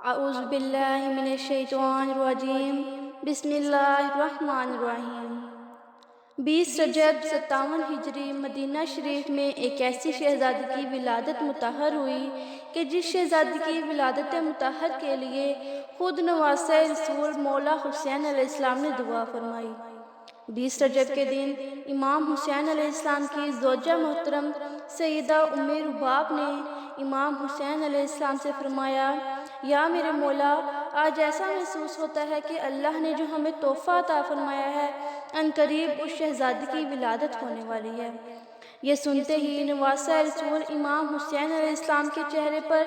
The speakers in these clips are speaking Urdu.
اعوذ باللہ من الشیطان الرجیم بسم اللہ الرحمن الرحیم 20 رجب 57 ہجری مدینہ شریف میں ایک ایسی شہزادی کی ولادت مطہر ہوئی کہ جس شہزادی کی ولادت مطہر کے لیے خود نواسہ رسول مولا حسین علیہ السلام نے دعا فرمائی۔ 20 رجب کے دن امام حسین علیہ السلام کی زوجہ محترم سیدہ ام رباب نے امام حسین علیہ السلام سے فرمایا، یا میرے مولا، آج ایسا محسوس ہوتا ہے کہ اللہ نے جو ہمیں تحفہ عطا فرمایا ہے ان قریب اس شہزادی کی ولادت ہونے والی ہے۔ یہ سنتے ہی نواسہ رسول امام حسین علیہ السلام کے چہرے پر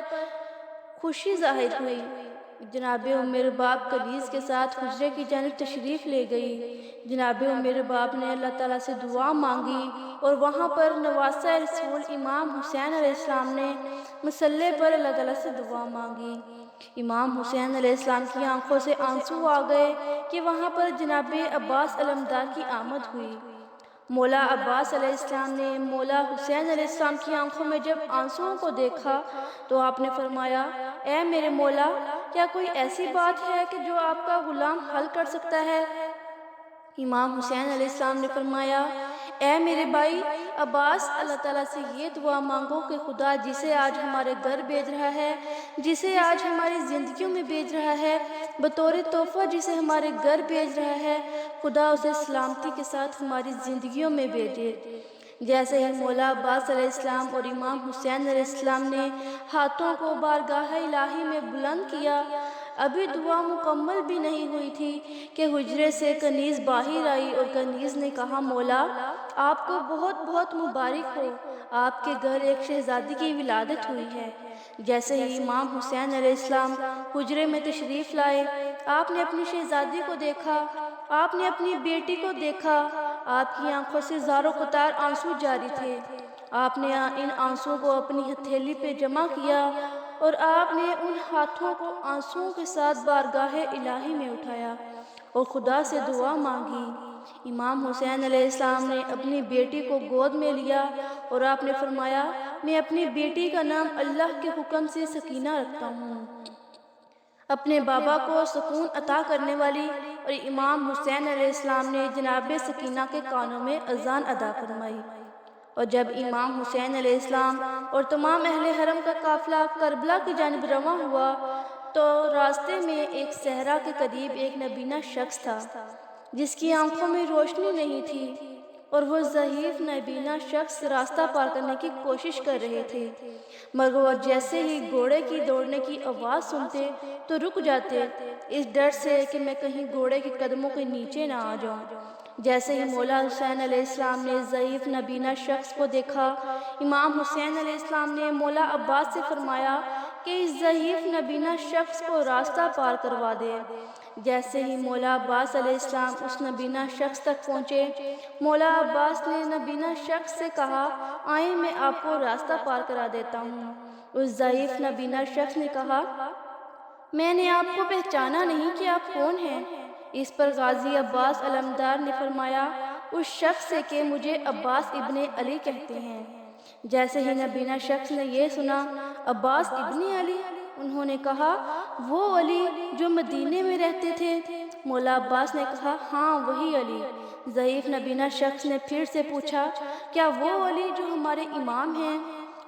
خوشی ظاہر ہوئی۔ جناب ام رباب کلیز کے ساتھ حجرے کی جانب تشریف لے گئی۔ جناب ام رباب نے اللہ تعالیٰ سے دعا مانگی اور وہاں پر نواسہ رسول امام حسین علیہ السلام نے مصلی پر اللہ تعالیٰ سے دعا مانگی۔ امام حسین علیہ السلام کی آنکھوں سے آنسو آ گئے کہ وہاں پر جناب عباس علمدار کی آمد ہوئی۔ مولا عباس علیہ السلام نے مولا حسین علیہ السلام کی آنکھوں میں جب آنسوؤں کو دیکھا تو آپ نے فرمایا، اے میرے مولا، کیا کوئی ایسی بات ہے کہ جو آپ کا غلام حل کر سکتا ہے؟ امام حسین علیہ السلام نے فرمایا، اے میرے بھائی عباس، اللہ تعالیٰ سے یہ دعا مانگو کہ خدا جسے آج ہمارے گھر بھیج رہا ہے، جسے آج ہماری زندگیوں میں بھیج رہا ہے، بطور تحفہ جسے ہمارے گھر بھیج رہا ہے، خدا اسے سلامتی کے ساتھ ہماری زندگیوں میں بھیجے۔ جیسے ہی مولا عباس علیہ السلام اور امام حسین علیہ السلام نے ہاتھوں کو بارگاہ الہی میں بلند کیا، ابھی دعا مکمل بھی نہیں ہوئی تھی کہ حجرے سے کنیز باہر آئی اور کنیز نے کہا، مولا، آپ کو بہت بہت مبارک ہو، آپ کے گھر ایک شہزادی کی ولادت ہوئی ہے۔ جیسے ہی امام حسین علیہ السلام حجرے میں تشریف لائے، آپ نے اپنی شہزادی کو دیکھا، آپ نے اپنی بیٹی کو دیکھا، آپ کی آنکھوں سے زاروں قطار آنسو جاری تھے۔ آپ نے ان آنسوؤں کو اپنی ہتھیلی پہ جمع کیا اور آپ نے ان ہاتھوں کو آنسوؤں کے ساتھ بارگاہ الہی میں اٹھایا اور خدا سے دعا مانگی۔ امام حسین علیہ السلام نے اپنی بیٹی کو گود میں لیا اور آپ نے فرمایا، میں اپنی بیٹی کا نام اللہ کے حکم سے سکینہ رکھتا ہوں۔ اپنے بابا کو سکون عطا کرنے والی، اور امام حسین علیہ السلام نے جناب سکینہ کے کانوں میں اذان ادا فرمائی۔ اور جب امام حسین علیہ السلام اور تمام اہل حرم کا قافلہ کربلا کی جانب رواں ہوا تو راستے میں ایک صحرا کے قریب ایک نابینا شخص تھا جس کی آنکھوں میں روشنی نہیں تھی، اور وہ ضعیف نابینا شخص راستہ پار کرنے کی کوشش کر رہے تھے، مگر وہ جیسے ہی گھوڑے کی دوڑنے کی آواز سنتے تو رک جاتے، اس ڈر سے کہ میں کہیں گھوڑے کے قدموں کے نیچے نہ آ جاؤں۔ جیسے ہی مولا حسین علیہ السلام نے ضعیف نابینا شخص کو دیکھا، امام حسین علیہ السلام نے مولا عباس سے فرمایا کہ اس ضعیف نابینا شخص کو راستہ پار کروا دے۔ جیسے ہی مولا عباس علیہ السلام اس نابینا شخص تک پہنچے، مولا عباس نے نابینا شخص سے کہا، آئیں میں آپ کو راستہ پار کرا دیتا ہوں۔ اس ضعیف نابینا شخص نے کہا، میں نے آپ کو پہچانا نہیں کہ آپ کون ہیں۔ اس پر غازی عباس علمدار نے فرمایا اس شخص سے کہ مجھے عباس ابن علی کہتے ہیں۔ جیسے ہی نابینا شخص نے یہ سنا، عباس ابن علی، انہوں نے کہا، وہ علی جو مدینے میں رہتے تھے؟ مولا عباس نے کہا، ہاں وہی علی۔ ضعیف نابینا شخص نے پھر سے پوچھا، کیا وہ علی جو ہمارے امام ہیں؟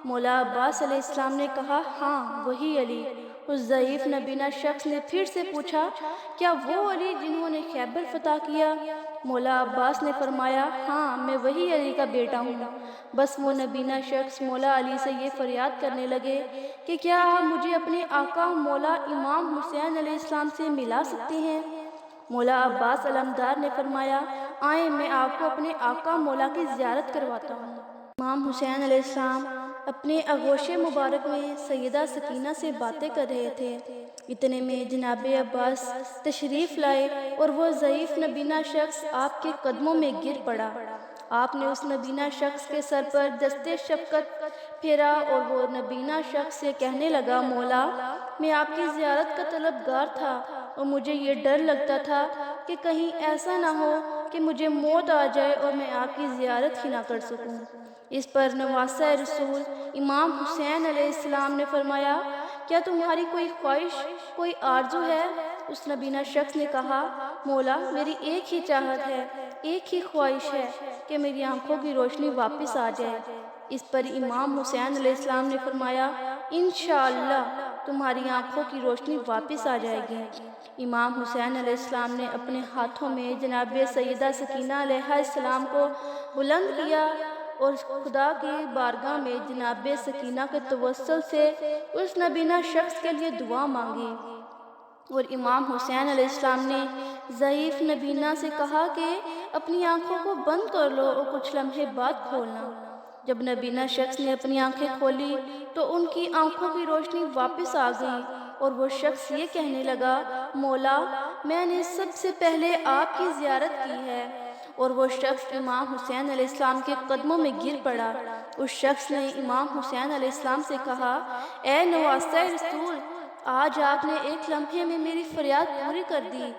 مولا عباس علیہ السلام نے کہا، ہاں وہی علی۔ اس ضعیف نابینا شخص نے پھر سے پوچھا، کیا وہ علی جنہوں نے خیبر فتح کیا؟ مولا عباس نے فرمایا، ہاں میں وہی علی کا بیٹا ہوں۔ بس وہ نابینا شخص مولا علی سے یہ فریاد کرنے لگے کہ کیا آپ مجھے اپنے آقا مولا امام حسین علیہ السلام سے ملا سکتے ہیں؟ مولا عباس علمدار نے فرمایا، آئیں میں آپ کو اپنے آقا مولا کی زیارت کرواتا ہوں۔ امام حسین علیہ السلام اپنے آغوش مبارک میں سیدہ سکینہ سے باتیں کر رہے تھے، اتنے میں جناب عباس تشریف لائے اور وہ ضعیف نابینا شخص آپ کے قدموں میں گر پڑا۔ آپ نے اس نابینا شخص کے سر پر دستے شفقت پھیرا اور وہ نابینا شخص سے کہنے لگا، مولا، میں آپ کی زیارت کا طلبگار تھا اور مجھے یہ ڈر لگتا تھا کہ کہیں ایسا نہ ہو کہ مجھے موت آ جائے اور میں آپ کی زیارت ہی نہ کر سکوں۔ اس پر نواسہ رسول امام حسین علیہ السلام نے فرمایا، کیا تمہاری کوئی خواہش، کوئی آرزو ہے؟ اس نبینہ شخص نے کہا، مولا میری ایک ہی چاہت ہے، ایک ہی خواہش ہے کہ میری آنکھوں کی روشنی واپس آ جائے۔ اس پر امام حسین علیہ السلام نے فرمایا، انشاءاللہ تمہاری آنکھوں کی روشنی واپس آ جائے گی۔ امام حسین علیہ السلام نے اپنے ہاتھوں میں جناب سیدہ سکینہ علیہ السلام کو بلند کیا اور خدا کی بارگاہ میں جناب سکینہ کے توسل سے اس نبینہ شخص کے لیے دعا مانگی، اور امام حسین علیہ السلام نے ضعیف نبینہ سے کہا کہ اپنی آنکھوں کو بند کر لو اور کچھ لمحے بعد کھولنا۔ جب نبینہ شخص نے اپنی آنکھیں کھولی تو ان کی آنکھوں کی روشنی واپس آ گئی، اور وہ شخص یہ کہنے لگا، مولا میں نے سب سے پہلے آپ کی زیارت کی ہے۔ اور وہ شخص امام حسین علیہ السلام کے قدموں میں گر پڑا۔ اس شخص نے امام حسین علیہ السلام سے کہا، اے نواسہ رسول، آج آپ نے ایک لمحے میں میری فریاد پوری کر دی۔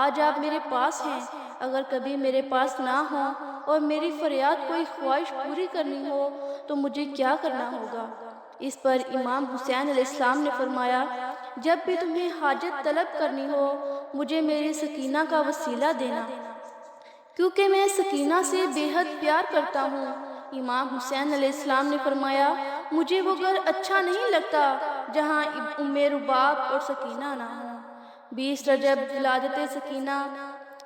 آج آپ میرے پاس ہیں، اگر کبھی میرے پاس نہ ہوں اور میری فریاد کوئی خواہش پوری کرنی ہو تو مجھے کیا کرنا ہوگا؟ اس پر امام حسین علیہ السلام نے فرمایا، جب بھی تمہیں حاجت طلب کرنی ہو مجھے میری سکینہ کا وسیلہ دینا، کیونکہ میں سکینہ سے بے حد پیار کرتا ہوں۔ امام حسین علیہ السلام نے فرمایا، مجھے وہ گھر اچھا نہیں لگتا جہاں ام رباب اور سکینہ نہ ہوں۔ 20 رجب ولادت سکینہ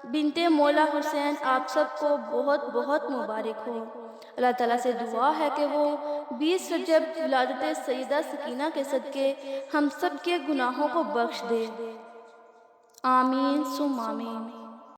بنت مولا حسین آپ سب کو بہت بہت مبارک ہو۔ اللہ تعالیٰ سے دعا ہے کہ وہ 20 رجب ولادت سیدہ سکینہ کے صدقے ہم سب کے گناہوں کو بخش دے۔ آمین ثم آمین۔